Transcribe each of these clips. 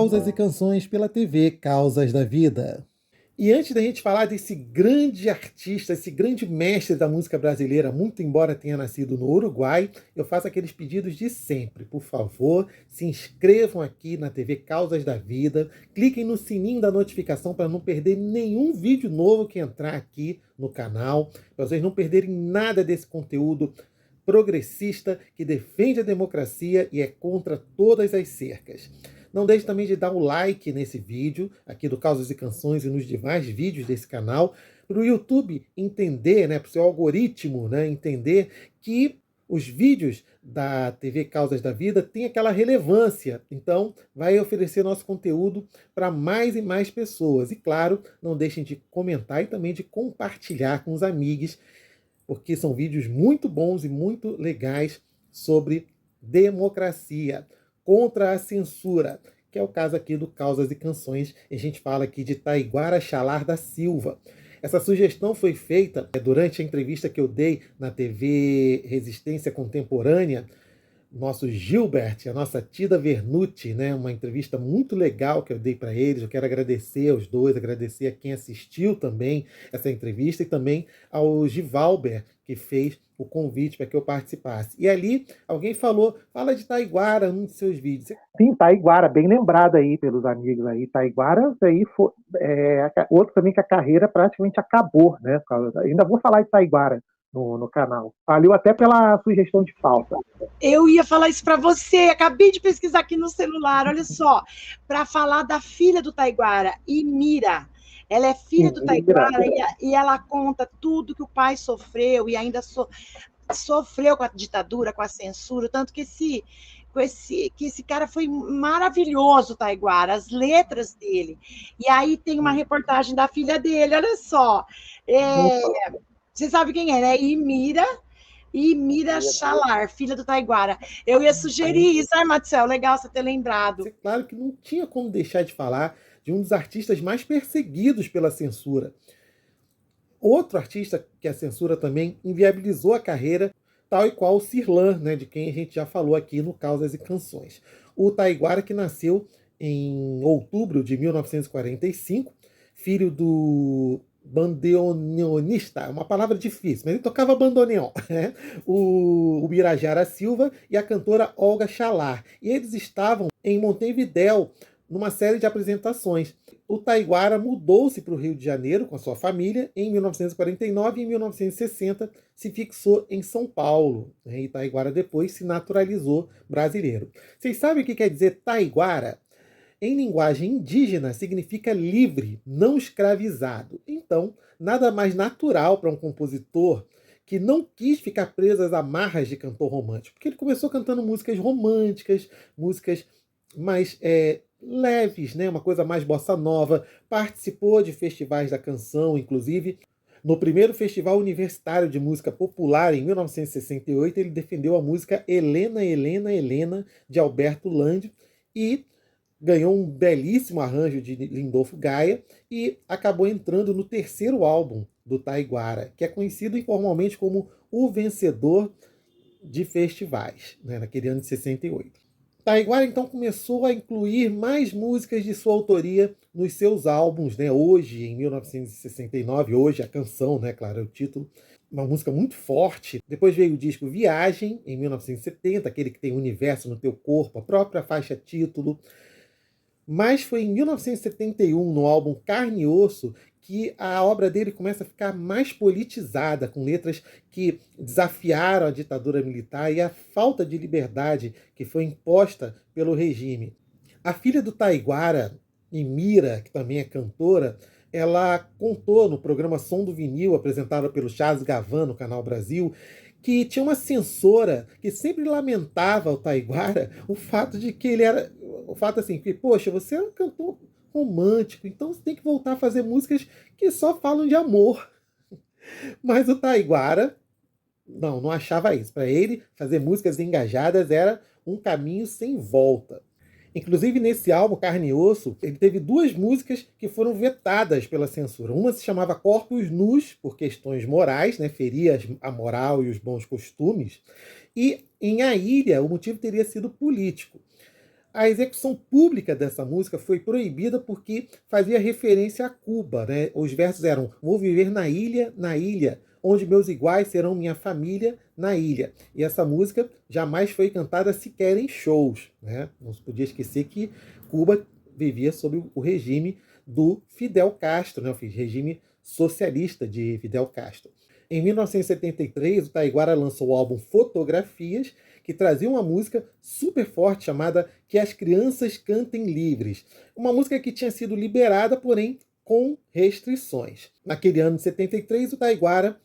Causas e Canções pela TV Causas da Vida. E antes da gente falar desse grande artista, esse grande mestre da música brasileira, muito embora tenha nascido no Uruguai, eu faço aqueles pedidos de sempre. Por favor, se inscrevam aqui na TV Causas da Vida, cliquem no sininho da notificação para não perder nenhum vídeo novo que entrar aqui no canal, para vocês não perderem nada desse conteúdo progressista que defende a democracia e é contra todas as cercas. Não deixe também de dar um like nesse vídeo, aqui do Causas e Canções e nos demais vídeos desse canal, para o YouTube entender, para o seu algoritmo entender que os vídeos da TV Causas da Vida têm aquela relevância. Então, vai oferecer nosso conteúdo para mais e mais pessoas. E, claro, não deixem de comentar e também de compartilhar com os amigos, porque são vídeos muito bons e muito legais sobre democracia, contra a censura, que é o caso aqui do Causas e Canções. A gente fala aqui de Taiguara Chalar da Silva. Essa sugestão foi feita durante a entrevista que eu dei na TV Resistência Contemporânea, nosso Gilbert, a nossa Tida Vernucci, uma entrevista muito legal que eu dei para eles. Eu quero agradecer aos dois, agradecer a quem assistiu também essa entrevista e também ao Givalber, que fez o convite para que eu participasse. E ali alguém fala de Taiguara num de seus vídeos. Sim, Taiguara, bem lembrado aí pelos amigos aí. Taiguara aí foi outro também que a carreira praticamente acabou, né? Ainda vou falar de Taiguara no canal. Valeu até pela sugestão de pauta. Eu ia falar isso para você, acabei de pesquisar aqui no celular, olha só, para falar da filha do Taiguara, Imira. Ela é filha do Taiguara e ela conta tudo que o pai sofreu e ainda sofreu com a ditadura, com a censura, tanto que esse cara foi maravilhoso, Taiguara, as letras dele. E aí tem uma reportagem da filha dele, olha só. Você sabe quem é, né? Imira Chalar, filha do Taiguara. Eu ia sugerir isso, Marcel? Legal você ter lembrado. É claro que não tinha como deixar de falar de um dos artistas mais perseguidos pela censura. Outro artista que a censura também inviabilizou a carreira, tal e qual o Cirlan, de quem a gente já falou aqui no Causas e Canções. O Taiguara, que nasceu em outubro de 1945, filho do bandoneonista, é uma palavra difícil, mas ele tocava bandoneon, o Birajara Silva e a cantora Olga Chalar. E eles estavam em Montevidéu, numa série de apresentações. O Taiguara mudou-se para o Rio de Janeiro com a sua família em 1949 e em 1960 se fixou em São Paulo. E Taiguara depois se naturalizou brasileiro. Vocês sabem o que quer dizer Taiguara? Em linguagem indígena significa livre, não escravizado. Então, nada mais natural para um compositor que não quis ficar preso às amarras de cantor romântico, porque ele começou cantando músicas românticas, músicas mais leves, uma coisa mais bossa nova, participou de festivais da canção, inclusive no primeiro Festival Universitário de Música Popular, em 1968, ele defendeu a música Helena, Helena, Helena, de Alberto Landi, e ganhou um belíssimo arranjo de Lindolfo Gaia e acabou entrando no terceiro álbum do Taiguara, que é conhecido informalmente como o vencedor de festivais, naquele ano de 68. Taiguara então começou a incluir mais músicas de sua autoria nos seus álbuns, hoje, em 1969, hoje a canção, claro, é o título, uma música muito forte. Depois veio o disco Viagem, em 1970, aquele que tem o Universo no Teu Corpo, a própria faixa título. Mas foi em 1971, no álbum Carne e Osso, que a obra dele começa a ficar mais politizada, com letras que desafiaram a ditadura militar e a falta de liberdade que foi imposta pelo regime. A filha do Taiguara, Imira, que também é cantora, ela contou no programa Som do Vinil, apresentado pelo Charles Gavan no Canal Brasil, que tinha uma censora que sempre lamentava o Taiguara o fato de que ele era... O fato assim, que, poxa, você é um cantor romântico, então você tem que voltar a fazer músicas que só falam de amor. Mas o Taiguara não achava isso. Para ele, fazer músicas engajadas era um caminho sem volta. Inclusive, nesse álbum, Carne e Osso, ele teve duas músicas que foram vetadas pela censura. Uma se chamava Corpos Nus, por questões morais, feria a moral e os bons costumes. E em A Ilha, o motivo teria sido político. A execução pública dessa música foi proibida porque fazia referência a Cuba, né? Os versos eram: vou viver na ilha, onde meus iguais serão minha família, na ilha. E essa música jamais foi cantada sequer em shows, né? Não se podia esquecer que Cuba vivia sob o regime do Fidel Castro, né? O regime socialista de Fidel Castro. Em 1973, o Taiguara lançou o álbum Fotografias, que trazia uma música super forte chamada Que as Crianças Cantem Livres. Uma música que tinha sido liberada, porém com restrições. Naquele ano de 73, o Taiguara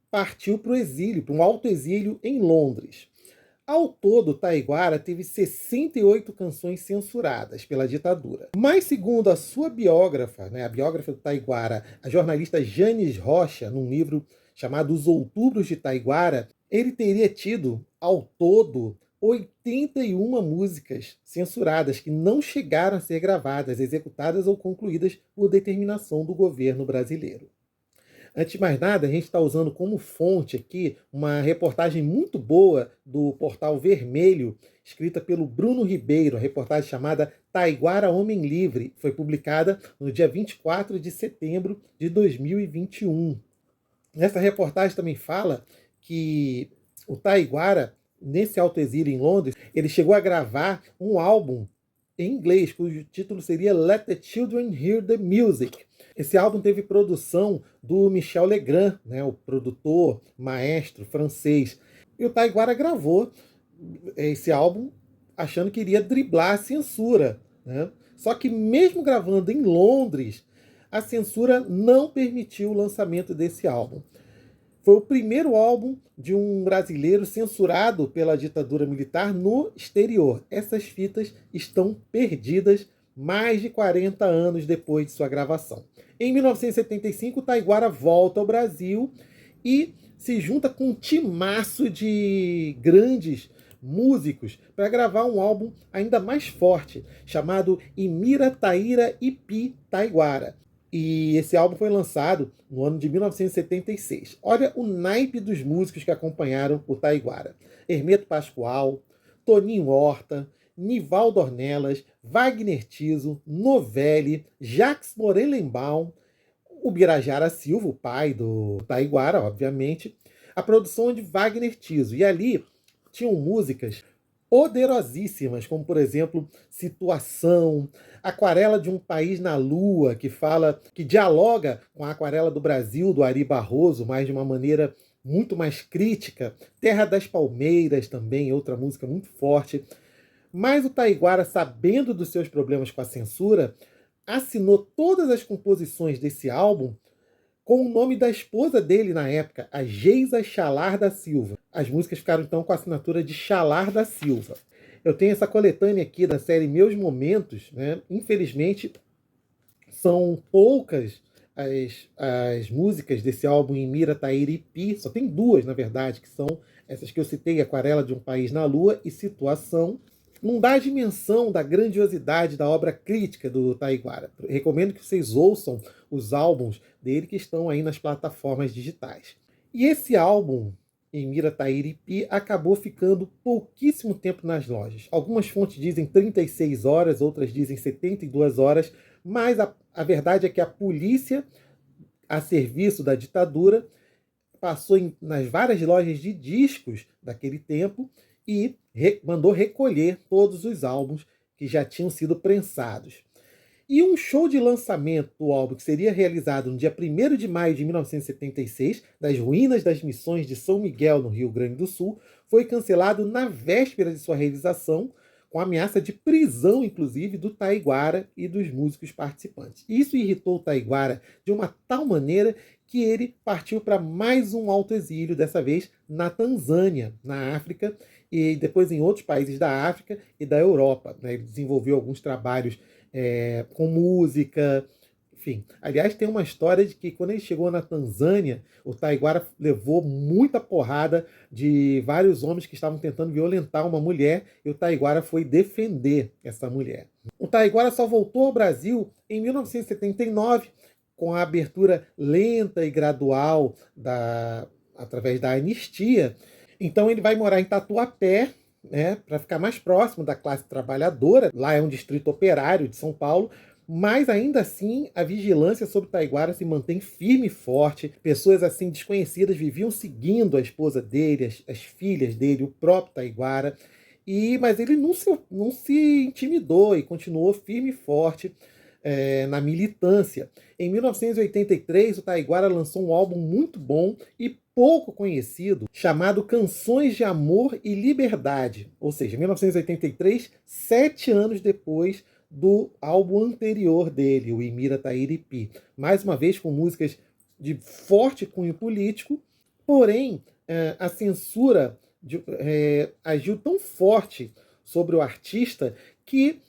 partiu para o exílio, para um autoexílio em Londres. Ao todo, Taiguara teve 68 canções censuradas pela ditadura. Mas, segundo a sua biógrafa, né, a biógrafa do Taiguara, a jornalista Janes Rocha, num livro chamado Os Outubros de Taiguara, ele teria tido, ao todo, 81 músicas censuradas que não chegaram a ser gravadas, executadas ou concluídas por determinação do governo brasileiro. Antes de mais nada, a gente está usando como fonte aqui uma reportagem muito boa do Portal Vermelho, escrita pelo Bruno Ribeiro, a reportagem chamada Taiguara Homem Livre, foi publicada no dia 24 de setembro de 2021. Essa reportagem também fala que o Taiguara, nesse autoexílio em Londres, ele chegou a gravar um álbum em inglês, cujo título seria Let the Children Hear the Music. Esse álbum teve produção do Michel Legrand, né, o produtor, maestro francês. E o Taiguara gravou esse álbum achando que iria driblar a censura, né? Só que mesmo gravando em Londres, a censura não permitiu o lançamento desse álbum. Foi o primeiro álbum de um brasileiro censurado pela ditadura militar no exterior. Essas fitas estão perdidas mais de 40 anos depois de sua gravação. Em 1975, o Taiguara volta ao Brasil e se junta com um timaço de grandes músicos para gravar um álbum ainda mais forte, chamado Imira Taíra Ipi Taiguara. E esse álbum foi lançado no ano de 1976. Olha o naipe dos músicos que acompanharam o Taiguara: Hermeto Pascoal, Toninho Horta, Nivaldo Ornelas, Wagner Tiso, Novelli, Jacques Morelenbaum, o Birajara Silva, o pai do Taiguara, obviamente, a produção de Wagner Tiso. E ali tinham músicas poderosíssimas, como, por exemplo, Situação, Aquarela de um País na Lua, que dialoga com a Aquarela do Brasil, do Ari Barroso, mas de uma maneira muito mais crítica. Terra das Palmeiras também, outra música muito forte. Mas o Taiguara, sabendo dos seus problemas com a censura, assinou todas as composições desse álbum com o nome da esposa dele na época, a Geisa Chalar da Silva. As músicas ficaram então com a assinatura de Chalar da Silva. Eu tenho essa coletânea aqui da série Meus Momentos, né? Infelizmente, são poucas as músicas desse álbum Imira Taíra Ipi, só tem duas, na verdade, que são essas que eu citei, Aquarela de um País na Lua e Situação. Não dá a dimensão da grandiosidade da obra crítica do Taiguara. Recomendo que vocês ouçam os álbuns dele que estão aí nas plataformas digitais. E esse álbum, Imira Taíra Ipi, acabou ficando pouquíssimo tempo nas lojas. Algumas fontes dizem 36 horas, outras dizem 72 horas, mas a verdade é que a polícia, a serviço da ditadura, passou nas várias lojas de discos daquele tempo e mandou recolher todos os álbuns que já tinham sido prensados. E um show de lançamento do álbum, que seria realizado no dia 1º de maio de 1976, nas ruínas das missões de São Miguel, no Rio Grande do Sul, foi cancelado na véspera de sua realização, com ameaça de prisão, inclusive, do Taiguara e dos músicos participantes. Isso irritou o Taiguara de uma tal maneira que ele partiu para mais um autoexílio, dessa vez na Tanzânia, na África, e depois em outros países da África e da Europa, né? Ele desenvolveu alguns trabalhos com música, enfim. Aliás, tem uma história de que quando ele chegou na Tanzânia, o Taiguara levou muita porrada de vários homens que estavam tentando violentar uma mulher, e o Taiguara foi defender essa mulher. O Taiguara só voltou ao Brasil em 1979, com a abertura lenta e gradual através da anistia. Então ele vai morar em Tatuapé, né, para ficar mais próximo da classe trabalhadora. Lá é um distrito operário de São Paulo, mas ainda assim a vigilância sobre Taiguara se mantém firme e forte. Pessoas assim desconhecidas viviam seguindo a esposa dele, as filhas dele, o próprio Taiguara. Mas ele não se intimidou e continuou firme e forte na militância. Em 1983, o Taiguara lançou um álbum muito bom e pouco conhecido, chamado Canções de Amor e Liberdade. Ou seja, 1983, 7 anos depois do álbum anterior dele, o Imira Tairipi. Mais uma vez com músicas de forte cunho político, porém a censura agiu tão forte sobre o artista que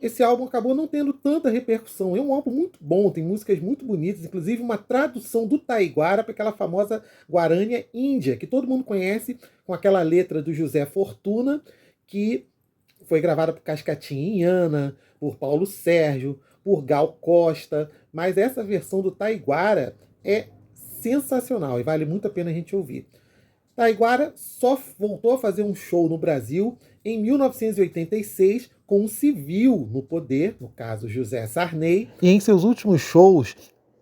esse álbum acabou não tendo tanta repercussão. É um álbum muito bom, tem músicas muito bonitas, inclusive uma tradução do Taiguara para aquela famosa Guarânia Índia, que todo mundo conhece, com aquela letra do José Fortuna, que foi gravada por Cascatinha Inhana, por Paulo Sérgio, por Gal Costa, mas essa versão do Taiguara é sensacional e vale muito a pena a gente ouvir. Taiguara só voltou a fazer um show no Brasil em 1986, com um civil no poder, no caso José Sarney. E em seus últimos shows,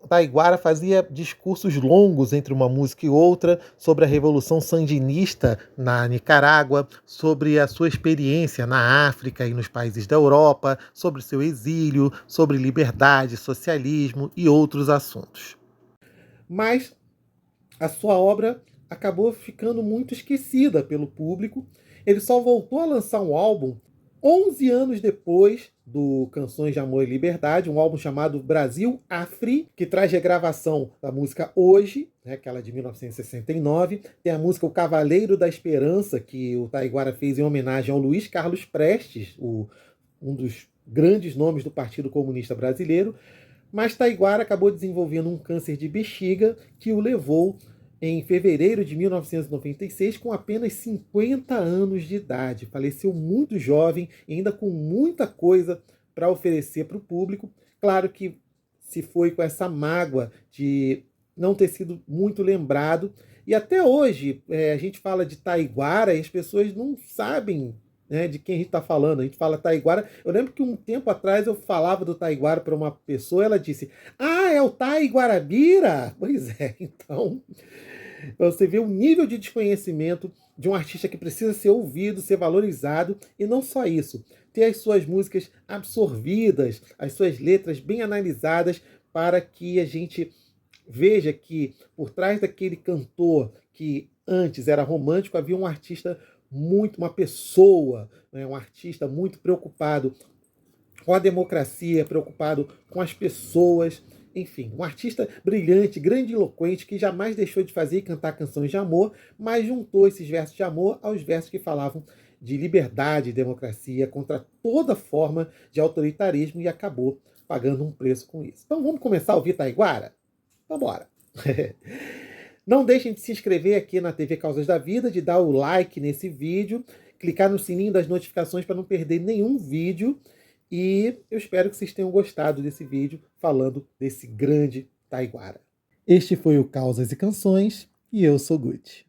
Taiguara fazia discursos longos entre uma música e outra sobre a Revolução Sandinista na Nicarágua, sobre a sua experiência na África e nos países da Europa, sobre seu exílio, sobre liberdade, socialismo e outros assuntos. Mas a sua obra acabou ficando muito esquecida pelo público. Ele só voltou a lançar um álbum 11 anos depois do Canções de Amor e Liberdade, um álbum chamado Brasil Afri, que traz regravação da música Hoje, né, aquela de 1969. Tem a música O Cavaleiro da Esperança, que o Taiguara fez em homenagem ao Luiz Carlos Prestes, um dos grandes nomes do Partido Comunista Brasileiro. Mas Taiguara acabou desenvolvendo um câncer de bexiga que o levou em fevereiro de 1996, com apenas 50 anos de idade. Faleceu muito jovem e ainda com muita coisa para oferecer para o público. Claro que se foi com essa mágoa de não ter sido muito lembrado. E até hoje a gente fala de Taiguara e as pessoas não sabem, né, de quem a gente está falando. A gente fala Taiguara. Eu lembro que um tempo atrás eu falava do Taiguara para uma pessoa, ela disse: "Ah, é o Taiguarabira?" Pois é, então você vê o nível de desconhecimento de um artista que precisa ser ouvido, ser valorizado, e não só isso, ter as suas músicas absorvidas, as suas letras bem analisadas, para que a gente veja que por trás daquele cantor que antes era romântico, havia um artista uma pessoa, né, um artista muito preocupado com a democracia, preocupado com as pessoas. Enfim, um artista brilhante, grandiloquente, que jamais deixou de fazer e cantar canções de amor, mas juntou esses versos de amor aos versos que falavam de liberdade e democracia contra toda forma de autoritarismo e acabou pagando um preço com isso. Então vamos começar a ouvir Taiguara? Então bora! Não deixem de se inscrever aqui na TV Causas da Vida, de dar o like nesse vídeo, clicar no sininho das notificações para não perder nenhum vídeo. E eu espero que vocês tenham gostado desse vídeo falando desse grande Taiguara. Este foi o Causas e Canções e eu sou Guti.